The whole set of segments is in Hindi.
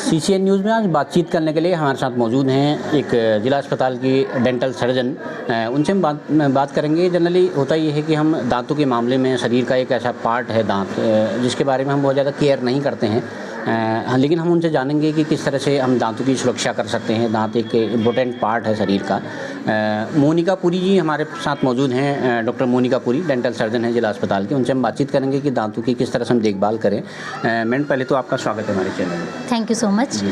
सीसीएन न्यूज़ में आज बातचीत करने के लिए हमारे साथ मौजूद हैं एक जिला अस्पताल की डेंटल सर्जन। उनसे हम बात करेंगे। जनरली होता ये है कि हम दांतों के मामले में शरीर का एक ऐसा पार्ट है दांत, जिसके बारे में हम बहुत ज़्यादा केयर नहीं करते हैं। लेकिन हम उनसे जानेंगे कि किस तरह से हम दांतों की सुरक्षा कर सकते हैं। दांत एक इम्पोर्टेंट पार्ट है शरीर का। मोनिका पुरी जी हमारे साथ मौजूद हैं। Doctor Monika Puri dental surgeon हैं जिला अस्पताल के। उनसे हम बातचीत करेंगे कि दांतों की किस तरह से हम देखभाल करें। मैडम, पहले तो आपका स्वागत है हमारे चैनल में। Thank you so much.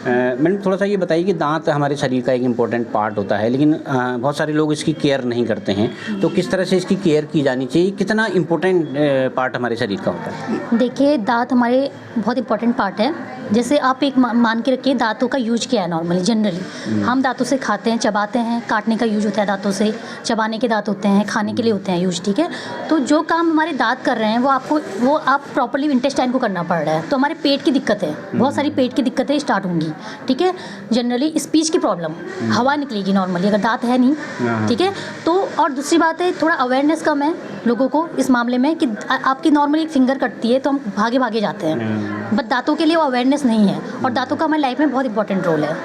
Madam, थोड़ा सा ये बताइए कि दांत हमारे शरीर का एक इम्पोर्टेंट पार्ट होता है, लेकिन बहुत सारे लोग इसकी केयर नहीं करते हैं। तो किस तरह से इसकी केयर की जानी चाहिए? कितना इम्पोर्टेंट पार्ट हमारे शरीर का होता है? देखिए, दांत हमारे बहुत इंपॉर्टेंट पार्ट है। जैसे आप एक मान के रखिए, दांतों का यूज क्या है नॉर्मली जनरली हम दांतों से खाते हैं, चबाते हैं, काटने का यूज होता है दांतों से, चबाने के दांत होते हैं, खाने के लिए होते हैं यूज, ठीक है। तो जो काम हमारे दांत कर रहे हैं वो आप प्रॉपर्ली इंटेस्टाइन को करना पड़ रहा है। तो हमारे पेट की दिक्कत है, बहुत सारी पेट की दिक्कतें स्टार्ट होंगी, ठीक है। जनरली स्पीच की प्रॉब्लम, हवा निकलेगी नॉर्मली अगर दांत है नहीं, ठीक है। तो और दूसरी बात है, थोड़ा अवेयरनेस कम है लोगों को इस मामले में कि आपकी नॉर्मली एक फिंगर कटती है तो हम भागे भागे जाते हैं, बट दांतों के लिए वो अवेयरनेस नहीं है। और दांतों का हमारी लाइफ में बहुत इंपॉर्टेंट रोल है।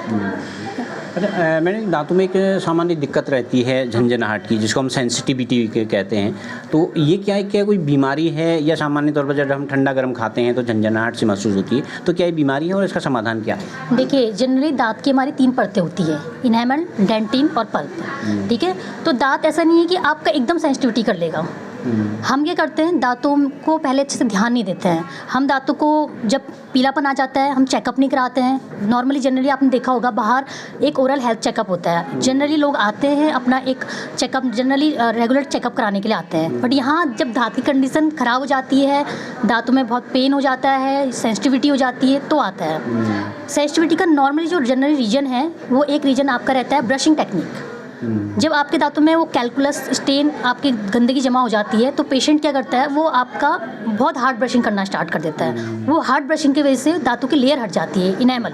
अच्छा, मैंने दांतों में एक सामान्य दिक्कत रहती है झंझनाहट की, जिसको हम सेंसिटिविटी कहते हैं। तो ये क्या कोई बीमारी है, या सामान्य तौर पर जब हम ठंडा गर्म खाते हैं तो झंझनाहट सी महसूस होती है? तो क्या ये बीमारी है और इसका समाधान क्या है? देखिए, जनरली दांत की हमारी 3 परतें होती है, इनेमल, डेंटिन और पल्प, ठीक है। तो दांत ऐसा नहीं है कि आपका एकदम सेंसिटिविटी कर लेगा। हम क्या करते हैं, दांतों को पहले अच्छे से ध्यान नहीं देते हैं। हम दांतों को जब पीलापन आ जाता है हम चेकअप नहीं कराते हैं। नॉर्मली जनरली आपने देखा होगा बाहर एक ओरल हेल्थ चेकअप होता है। जनरली लोग आते हैं अपना एक चेकअप, जनरली रेगुलर चेकअप कराने के लिए आते हैं। बट यहाँ जब दांत की कंडीशन ख़राब हो जाती है, दांतों में बहुत पेन हो जाता है, सेंसिटिविटी हो जाती है, तो आता है। सेंसिटिविटी का नॉर्मली जो जनरली रीजन है, वो एक रीजन आपका रहता है ब्रशिंग टेक्निक। जब आपके दांतों में वो कैलकुलस स्टेन, आपकी गंदगी जमा हो जाती है, तो पेशेंट क्या करता है, वो आपका बहुत हार्ड ब्रशिंग करना स्टार्ट कर देता है। वो हार्ड ब्रशिंग की वजह से दांतों की लेयर हट जाती है, इनेमल,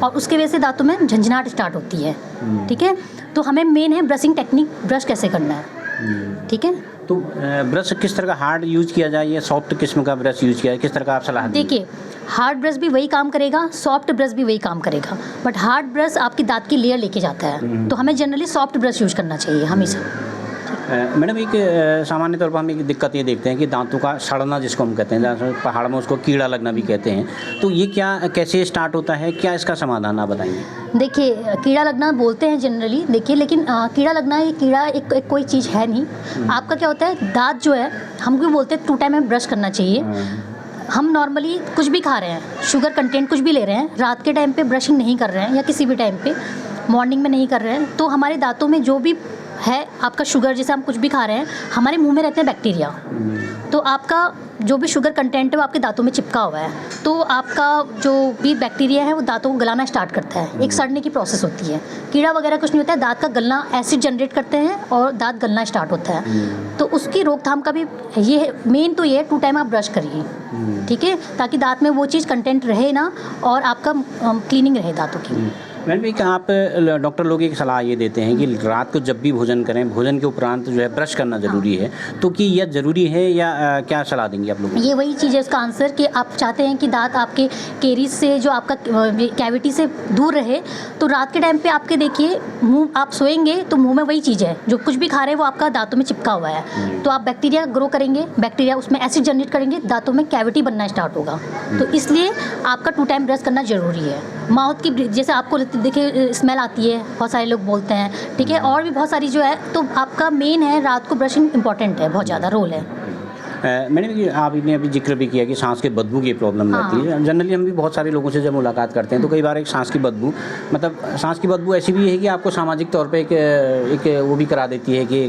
और उसके वजह से दांतों में झंझनाहट स्टार्ट होती है, ठीक है। तो हमें मेन है ब्रशिंग टेक्निक, ब्रश कैसे करना है, ठीक है। तो ब्रश किस तरह का हार्ड यूज किया जाए या सॉफ्ट किस्म का ब्रश यूज किया जाए, किस तरह का आप सलाह देंगे? देखिए, हार्ड ब्रश भी वही काम करेगा, सॉफ्ट ब्रश भी वही काम करेगा, बट हार्ड ब्रश आपकी दांत की लेयर लेके जाता है। तो हमें जनरली सॉफ्ट ब्रश यूज करना चाहिए हमेशा। मैडम, एक सामान्य तौर पर हम एक दिक्कत ये देखते हैं कि दांतों का सड़ना, जिसको हम कहते हैं, पहाड़ में उसको कीड़ा लगना भी कहते हैं। तो ये कैसे स्टार्ट होता है, क्या इसका समाधान आप बताएंगे? देखिए, कीड़ा लगना बोलते हैं जनरली, देखिए, लेकिन कीड़ा लगना, ये कीड़ा एक कोई चीज़ है नहीं। आपका क्या होता है, दांत जो है, हम क्यों बोलते हैं 2 टाइम में ब्रश करना चाहिए। हम नॉर्मली कुछ भी खा रहे हैं, शुगर कंटेंट कुछ भी ले रहे हैं, रात के टाइम पे ब्रशिंग नहीं कर रहे हैं, या किसी भी टाइम पे मॉर्निंग में नहीं कर रहे हैं, तो हमारे दांतों में जो भी है आपका शुगर, जैसे हम कुछ भी खा रहे हैं, हमारे मुंह में रहते हैं बैक्टीरिया। तो आपका जो भी शुगर कंटेंट है वो आपके दांतों में चिपका हुआ है, तो आपका जो भी बैक्टीरिया है वो दांतों को गलाना स्टार्ट करता है। एक सड़ने की प्रोसेस होती है। कीड़ा वगैरह कुछ नहीं होता है, दांत का गलना, एसिड जनरेट करते हैं और दांत गलना स्टार्ट होता है। तो उसकी रोकथाम का भी ये मेन तो ये है, 2 टाइम आप ब्रश करिए, ठीक है, ताकि दांत में वो चीज़ कंटेंट रहे ना, और आपका क्लीनिंग रहे दांतों की। मैडम, एक आप डॉक्टर लोग एक सलाह ये देते हैं कि रात को जब भी भोजन करें, भोजन के उपरांत जो है ब्रश करना ज़रूरी है। तो कि यह ज़रूरी है, या क्या सलाह देंगे आप लोग? ये वही चीज़ है इसका आंसर, कि आप चाहते हैं कि दांत आपके कैरीज से, जो आपका कैविटी से दूर रहे, तो रात के टाइम पे आपके देखिए मुंह, आप सोएंगे तो मुंह में वही चीज़ है, जो कुछ भी खा रहे हैं वो आपका दांतों में चिपका हुआ है। तो आप बैक्टीरिया ग्रो करेंगे, बैक्टीरिया उसमें एसिड जनरेट करेंगे, दांतों में कैविटी बनना स्टार्ट होगा। तो इसलिए आपका 2 टाइम ब्रश करना ज़रूरी है। माउथ की, जैसे आपको देखिए स्मेल आती है, बहुत सारे लोग बोलते हैं, ठीक है, और भी बहुत सारी जो है, तो आपका मेन है रात को ब्रशिंग इंपॉर्टेंट है, बहुत ज़्यादा रोल है। मैंने आपने अभी जिक्र भी किया कि सांस के बदबू की प्रॉब्लम रहती है। जनरली हम भी बहुत सारे लोगों से जब मुलाकात करते हैं तो कई बार एक सांस की बदबू, मतलब सांस की बदबू ऐसी भी है कि आपको सामाजिक तौर पे एक वो भी करा देती है कि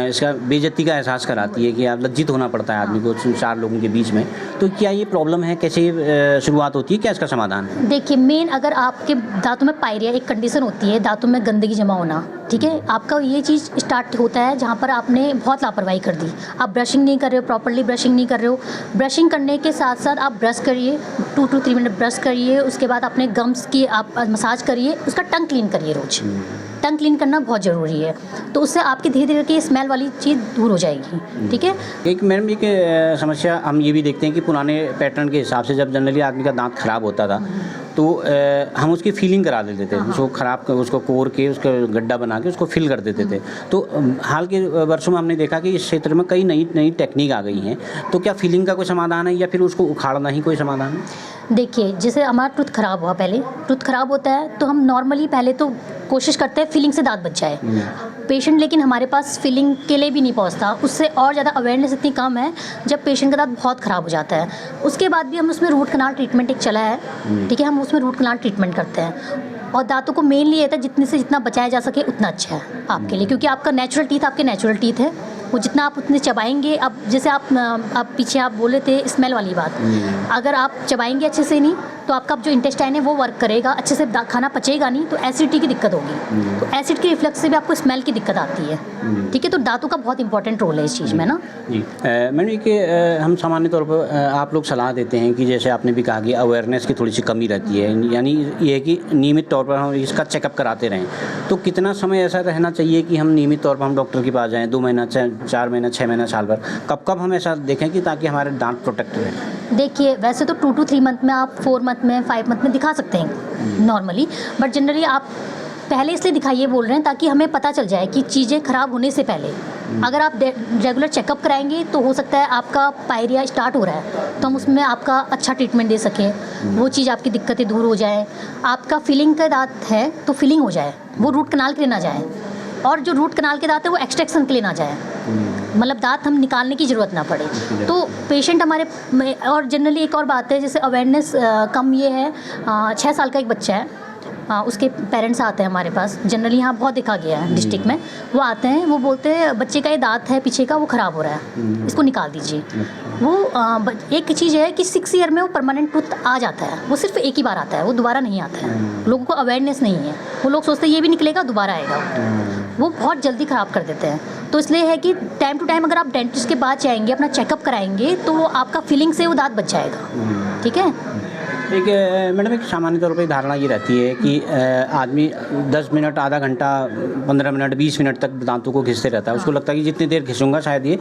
इसका बेइज्जती का एहसास कराती है, कि आप लज्जित होना पड़ता है आदमी को 4 लोगों के बीच में। तो क्या ये प्रॉब्लम है, कैसे शुरुआत होती है, क्या इसका समाधान है? देखिए, मेन अगर आपके दांतों में पायरिया एक कंडीशन होती है, दांतों में गंदगी जमा होना, ठीक है, आपका ये चीज़ स्टार्ट होता है जहाँ पर आपने बहुत लापरवाही कर दी, आप ब्रशिंग नहीं कर रहे हो, प्रॉपर्ली ब्रशिंग नहीं कर रहे हो। ब्रशिंग करने के साथ साथ आप ब्रश करिए, 2 to 3 मिनट ब्रश करिए, उसके बाद अपने गम्स की आप मसाज करिए, उसका टंग क्लीन करिए रोज। टंग क्लीन करना बहुत ज़रूरी है, तो उससे आपकी धीरे धीरे की स्मेल वाली चीज़ दूर हो जाएगी, ठीक है। एक मैडम, एक समस्या हम ये भी देखते हैं कि पुराने पैटर्न के हिसाब से जब जनरली आदमी का दांत खराब होता था तो हम उसकी फीलिंग करा देते थे, उसको कोर के उसका गड्ढा बना के उसको फिल कर देते थे। तो हाल के वर्षों में हमने देखा कि इस क्षेत्र में कई नई टेक्निक आ गई हैं। तो क्या फीलिंग का कोई समाधान है या फिर उसको उखाड़ना ही कोई समाधान है? देखिए, जैसे हमारा टूथ ख़राब हुआ, पहले टूथ ख़राब होता है तो हम नॉर्मली पहले तो कोशिश करते हैं फिलिंग से दांत बच जाए। पेशेंट लेकिन हमारे पास फिलिंग के लिए भी नहीं पहुंचता, उससे और ज़्यादा अवेयरनेस इतनी कम है जब पेशेंट का दांत बहुत ख़राब हो जाता है। उसके बाद भी हम उसमें रूट कनाल ट्रीटमेंट एक चला है, ठीक है, हम उसमें रूट कनाल ट्रीटमेंट करते हैं। और दांतों को मेनली ये था जितने से जितना बचाया जा सके उतना अच्छा है आपके लिए, क्योंकि आपका नेचुरल टीथ आपके नेचुरल टीथ है, वो जितना आप उतने चबाएंगे। अब जैसे आप पीछे आप बोले थे स्मेल वाली बात, अगर आप चबाएंगे अच्छे से नहीं तो आपका जो इंटेस्टाइन है वो वर्क करेगा अच्छे से, खाना पचेगा नहीं तो एसिडिटी की दिक्कत होगी, तो एसिड के रिफ्लक्स से भी आपको स्मेल की दिक्कत आती है, ठीक है। तो दांतों का बहुत इंपॉर्टेंट रोल है इस चीज़ में ना जी। मैंने कि हम सामान्य तौर पर आप लोग सलाह देते हैं कि जैसे आपने भी कहा कि अवेयरनेस की थोड़ी सी कमी रहती है, यानी ये है कि नियमित तौर पर हम इसका चेकअप कराते रहें। तो कितना समय ऐसा रहना चाहिए कि हम नियमित तौर पर हम डॉक्टर के पास जाएँ? 2 महीना, 4 महीना, 6 महीना, साल भर, कब हम ऐसा देखें कि ताकि हमारे दांत प्रोटेक्ट रहें? देखिए, वैसे तो 2 to 3 मंथ में, आप 4 मंथ में, 5 मंथ में दिखा सकते हैं नॉर्मली, बट जनरली आप पहले इसलिए दिखाइए बोल रहे हैं ताकि हमें पता चल जाए कि चीज़ें ख़राब होने से पहले। अगर आप रेगुलर चेकअप कराएंगे तो हो सकता है आपका पायरिया स्टार्ट हो रहा है तो हम उसमें आपका अच्छा ट्रीटमेंट दे सकें, वो चीज़ आपकी दिक्कतें दूर हो जाए। आपका फिलिंग का दांत है तो फिलिंग हो जाए, वो रूट कनाल के लिए ना जाए, और जो रूट कनाल के दांत है वो एक्सट्रैक्शन के लिए ना जाए, मतलब दांत हम निकालने की ज़रूरत ना पड़े। तो पेशेंट हमारे और जनरली एक और बात है, जैसे अवेयरनेस कम ये है, 6 साल का एक बच्चा है, उसके पेरेंट्स आते हैं हमारे पास, जनरली यहाँ बहुत देखा गया है डिस्ट्रिक्ट में, वो आते हैं, वो बोलते हैं बच्चे का ये दांत है पीछे का वो ख़राब हो रहा है, इसको निकाल दीजिए। वो एक चीज़ है कि 6 ईयर में वो परमानेंट टूथ आ जाता है, वो सिर्फ एक ही बार आता है, वो दोबारा नहीं आता है। लोगों को अवेयरनेस नहीं है, वो लोग सोचते हैं ये भी निकलेगा दोबारा आएगा, वो बहुत जल्दी ख़राब कर देते हैं। तो इसलिए है कि टाइम टू टाइम अगर आप डेंटिस्ट के पास जाएंगे, अपना चेकअप कराएंगे, तो वो आपका फिलिंग से वो दांत बच जाएगा, ठीक है। एक मैडम एक सामान्य तौर पर धारणा ये रहती है कि आदमी 10 मिनट, आधा घंटा, 15 मिनट, 20 मिनट तक दांतों को घिसते रहता है। उसको लगता है कि जितनी देर घिसूंगा शायद ये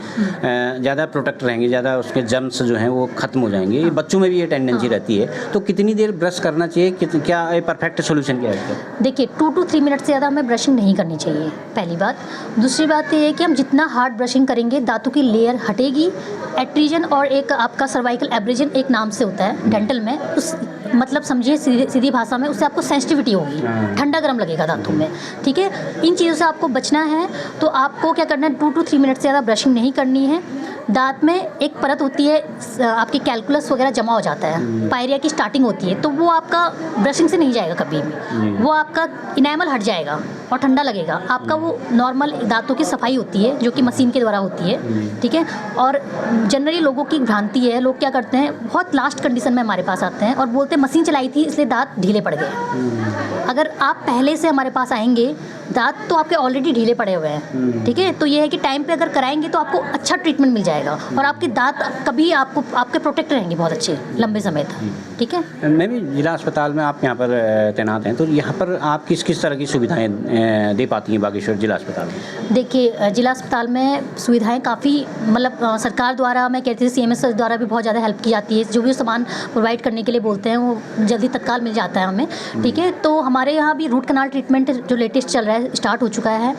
ज़्यादा प्रोटेक्ट रहेंगे, ज़्यादा उसके जर्म्स जो हैं वो ख़त्म हो जाएंगे। ये बच्चों में भी ये टेंडेंसी रहती है। तो कितनी देर ब्रश करना चाहिए, क्या ये परफेक्ट सोल्यूशन क्या है? देखिए, 2 to 3 मिनट से ज़्यादा हमें ब्रशिंग नहीं करनी चाहिए, पहली बात। दूसरी बात ये है कि हम जितना हार्ड ब्रशिंग करेंगे दांतों की लेयर हटेगी। एट्रीजन और एक आपका सर्वाइकल एब्रेजन एक नाम से होता है डेंटल में, उस मतलब समझिए सीधी भाषा में, उससे आपको सेंसिटिविटी होगी, ठंडा गर्म लगेगा दांतों में, ठीक है। इन चीज़ों से आपको बचना है तो आपको क्या करना है, 2 to 3 मिनट से ज़्यादा ब्रशिंग नहीं करनी है। दांत में एक परत होती है, आपकी कैलकुलस वगैरह जमा हो जाता है, पायरिया की स्टार्टिंग होती है, तो वो आपका ब्रशिंग से नहीं जाएगा कभी भी, वो आपका इनेमल हट जाएगा और ठंडा लगेगा। आपका वो नॉर्मल दांतों की सफाई होती है जो कि मशीन के द्वारा होती है, ठीक है। और जनरली लोगों की भ्रांति है, लोग क्या करते हैं, बहुत लास्ट कंडीशन में हमारे पास आते हैं और बोलते हैं मशीन चलाई थी इसलिए दांत ढीले पड़ गए। अगर आप पहले से हमारे पास आएंगे, दांत तो आपके ऑलरेडी ढीले पड़े हुए हैं, ठीक है। तो ये है कि टाइम पे अगर कराएंगे तो आपको अच्छा ट्रीटमेंट मिल जाएगा और आपके दांत कभी आपके प्रोटेक्ट रहेंगे बहुत अच्छे लंबे समय तक, ठीक है। मैं भी जिला अस्पताल में आप यहाँ पर तैनात हैं, तो यहाँ पर आप किस तरह की सुविधाएं दे पाती हैं बागेश्वर जिला अस्पताल में? देखिए, जिला अस्पताल में सुविधाएं काफ़ी, मतलब सरकार द्वारा, मैं कहती हूँ CMS द्वारा भी बहुत ज़्यादा हेल्प की जाती है। जो भी सामान प्रोवाइड करने के लिए बोलते हैं वो जल्दी तत्काल मिल जाता है हमें, ठीक है। तो हमारे यहाँ भी रूट कनाल ट्रीटमेंट जो लेटेस्ट चल रहा है स्टार्ट हो चुका है।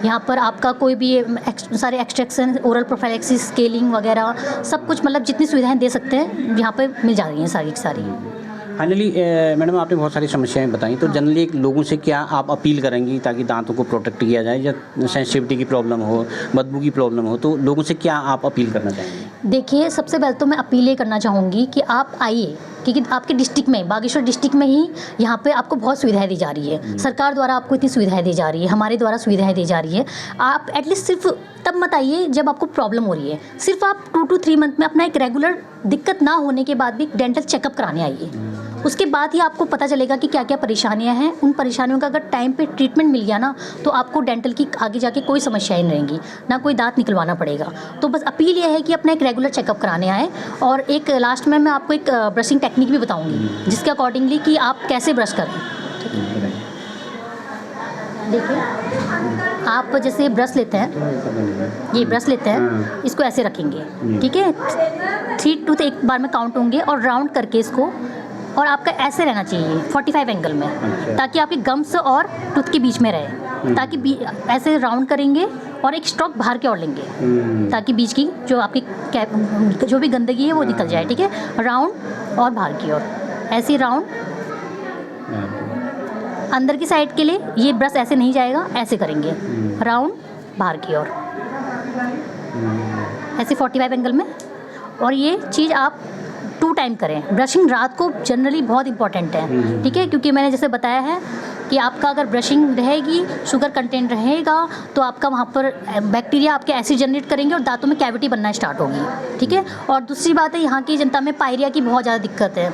यहाँ पर आपका कोई भी सारे एक्सट्रैक्शन, ओरल प्रोफाइलैक्सिस, स्केलिंग वगैरह सब कुछ, मतलब जितनी सुविधाएं दे सकते हैं यहाँ पे मिल जा रही हैं सारी की सारी। फाइनली मैडम, आपने बहुत सारी समस्याएं बताई, तो जनरली लोगों से क्या आप अपील करेंगी ताकि दांतों को प्रोटेक्ट किया जाए, या सेंसिटिविटी की प्रॉब्लम हो, बदबू की प्रॉब्लम हो, तो लोगों से क्या आप अपील करना चाहेंगे? देखिए, सबसे पहले तो मैं अपील ये करना चाहूँगी कि आप आइए, क्योंकि आपके डिस्ट्रिक्ट में, बागेश्वर डिस्ट्रिक्ट में ही यहाँ पे आपको बहुत सुविधाएं दी जा रही है। सरकार द्वारा आपको इतनी सुविधाएं दी जा रही है, हमारे द्वारा सुविधाएं दी जा रही है। आप एटलीस्ट सिर्फ तब मत आइए जब आपको प्रॉब्लम हो रही है, सिर्फ आप 2 to 3 मंथ में अपना एक रेगुलर दिक्कत ना होने के बाद भी डेंटल चेकअप कराने आइए। उसके बाद ही आपको पता चलेगा कि क्या क्या परेशानियां हैं। उन परेशानियों का अगर टाइम पे ट्रीटमेंट मिल गया ना, तो आपको डेंटल की आगे जाके कोई समस्याएं नहीं रहेंगी, ना कोई दांत निकलवाना पड़ेगा। तो बस अपील ये है कि अपना एक रेगुलर चेकअप कराने आए। और एक लास्ट में मैं आपको एक ब्रशिंग टेक्निक भी बताऊंगी, जिसके अकॉर्डिंगली कि आप कैसे ब्रश करें। देखिए, आप जैसे ब्रश लेते हैं, ये ब्रश लेते हैं, इसको ऐसे रखेंगे, ठीक है। 3 to एक बार में काउंट होंगे और राउंड करके इसको और आपका ऐसे रहना चाहिए 45 एंगल में, ताकि आपके गम्स और टूथ के बीच में रहे, ताकि ऐसे राउंड करेंगे और एक स्ट्रोक बाहर की ओर लेंगे, ताकि बीच की जो आपकी जो भी गंदगी है वो निकल जाए। ठीक है, राउंड और बाहर की ओर, ऐसे राउंड। अंदर की साइड के लिए ये ब्रश ऐसे नहीं जाएगा, ऐसे करेंगे, राउंड बाहर की ओर, ऐसे 45 एंगल में। और ये चीज़ आप 2 टाइम करें। ब्रशिंग रात को जनरली बहुत इंपॉर्टेंट है, ठीक है, क्योंकि मैंने जैसे बताया है कि आपका अगर ब्रशिंग रहेगी, शुगर कंटेंट रहेगा, तो आपका वहाँ पर बैक्टीरिया आपके एसिड जनरेट करेंगे और दांतों में कैविटी बनना स्टार्ट होगी। ठीक है, और दूसरी बात है, यहाँ की जनता में पायरिया की बहुत ज़्यादा दिक्कत है,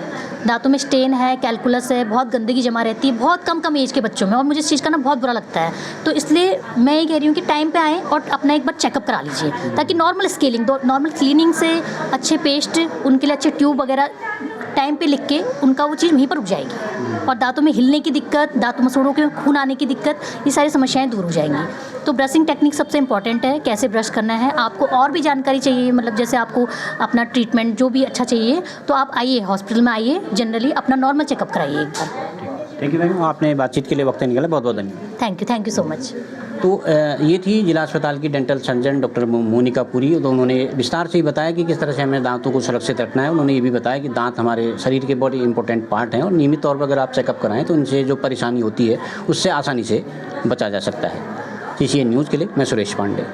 दांतों में स्टेन है, कैलकुलस है, बहुत गंदगी जमा रहती है बहुत कम एज के बच्चों में, और मुझे इस चीज़ का ना बहुत बुरा लगता है। तो इसलिए मैं ये कह रही हूँ कि टाइम पे आएँ और अपना एक बार चेकअप करा लीजिए, ताकि नॉर्मल स्केलिंग, नॉर्मल क्लीनिंग से अच्छे पेस्ट, उनके लिए अच्छे ट्यूब वगैरह टाइम पे लिख के उनका वो चीज़ वहीं पर रुक जाएगी, और दांतों में हिलने की दिक्कत, दांतों मसूड़ों के खून आने की दिक्कत, ये सारी समस्याएं दूर हो जाएंगी। तो ब्रशिंग टेक्निक सबसे इंपॉर्टेंट है, कैसे ब्रश करना है। आपको और भी जानकारी चाहिए, मतलब जैसे आपको अपना ट्रीटमेंट जो भी अच्छा चाहिए, तो आप आइए हॉस्पिटल में आइए, जनरली अपना नॉर्मल चेकअप कराइए एक बार। थैंक यू मैम, आपने बातचीत के लिए वक्त निकाला, बहुत बहुत धन्यवाद। Thank you so much. तो ये थी जिला अस्पताल की dental surgeon doctor Monika Puri. तो उन्होंने विस्तार से ही बताया कि किस तरह से हमें दांतों को सुरक्षित रखना है। उन्होंने ये भी बताया कि दांत हमारे शरीर के बहुत इंपॉर्टेंट पार्ट हैं, और नियमित तौर पर अगर आप चेकअप कराएं तो इनसे जो परेशानी होती है उससे आसानी से बचा जा सकता है। CCN न्यूज़ के लिए मैं सुरेश पांडे।